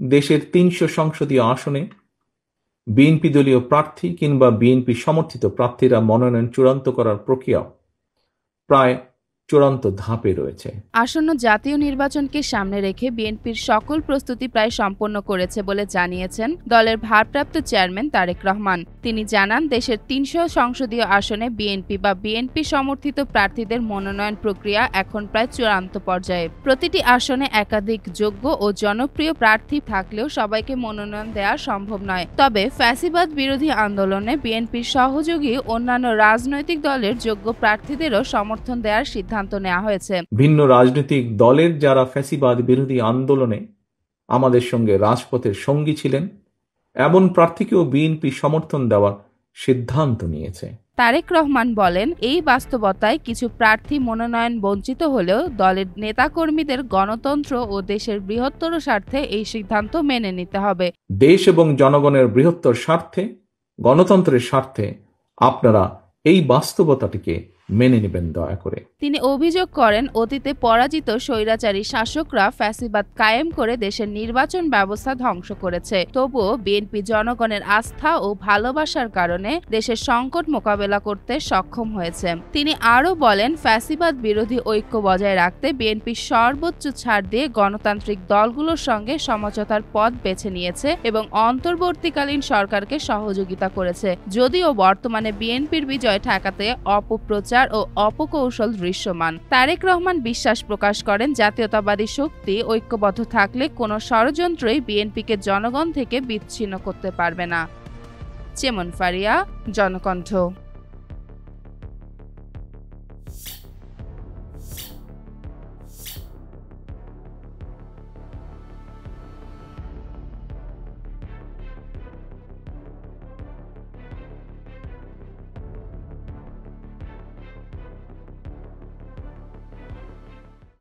দেশের ৩০০ সংসদীয় আসনে বিএনপি দলীয় প্রার্থী কিংবা বিএনপি সমর্থিত প্রার্থীরা মনোনয়ন চূড়ান্ত করার প্রক্রিয়া প্রায় চূড়ান্ত ধাপে রয়েছে। আসন্ন জাতীয় নির্বাচনকে সামনে রেখে বিএনপির সকল প্রস্তুতি প্রায় সম্পন্ন করেছে বলে জানিয়েছেন দলের ভারপ্রাপ্ত চেয়ারম্যান তারেক রহমান। তিনি জানান, দেশের ৩০০ সংসদীয় আসনে বিএনপি বা বিএনপি সমর্থিত প্রার্থীদের মনোনয়ন প্রক্রিয়া এখন প্রায় চূড়ান্ত পর্যায়ে। প্রতিটি আসনে একাধিক যোগ্য ও জনপ্রিয় প্রার্থী থাকলেও সবাইকে মনোনয়ন দেওয়া সম্ভব নয়। তবে ফ্যাসিবাদ বিরোধী আন্দোলনে বিএনপির সহযোগী অন্যান্য রাজনৈতিক দলের যোগ্য প্রার্থীদেরও সমর্থন দেওয়ার সিদ্ধান্ত নেওয়া হয়েছে। ভিন্ন রাজনৈতিক দলের যারা ফ্যাসিবাদ বিরোধী আন্দোলনে আমাদের সঙ্গে রাজপথের সঙ্গী ছিলেন, এমন প্রার্থীকেও বিএনপি সমর্থন দেওয়ার সিদ্ধান্ত নিয়েছে। তারেক রহমান বলেন, এই বাস্তবতায় কিছু প্রার্থী মনোনয়ন বঞ্চিত হলেও দলের নেতাকর্মীদের গণতন্ত্র ও দেশের বৃহত্তর স্বার্থে এই সিদ্ধান্ত মেনে নিতে হবে। দেশ এবং জনগণের বৃহত্তর স্বার্থে, গণতন্ত্রের স্বার্থে আপনারা এই বাস্তবতাটিকে মেনে নেবেন দয়া করে। তিনি অভিযোগ করেন, অতীতে পরাজিত স্বৈরাচারী শাসকরা ফ্যাসিবাদ কায়েম করে দেশের নির্বাচন ব্যবস্থা ধ্বংস করেছে। তবুও বিএনপি জনগণের আস্থা ও ভালোবাসার কারণে দেশের সংকট মোকাবেলা করতে সক্ষম হয়েছে। তিনি আরও বলেন, ফ্যাসিবাদ বিরোধী ঐক্য বজায় রাখতে বিএনপি সর্বোচ্চ ছাড় দিয়ে গণতান্ত্রিক দলগুলোর সঙ্গে সমঝোতার পথ বেছে নিয়েছে এবং অন্তর্বর্তীকালীন সরকারকে সহযোগিতা করেছে। যদিও বর্তমানে বিএনপির বিজয় ঠেকাতে অপপ্রচার ও অপকৌশল দৃশ্যমান। তারেক রহমান বিশ্বাস প্রকাশ করেন, জাতীয়তাবাদী শক্তি ঐক্যবদ্ধ থাকলে কোনো ষড়যন্ত্রই বিএনপিকে জনগণ থেকে বিচ্ছিন্ন করতে পারবে না। চেমন ফারিয়া, জনকণ্ঠ।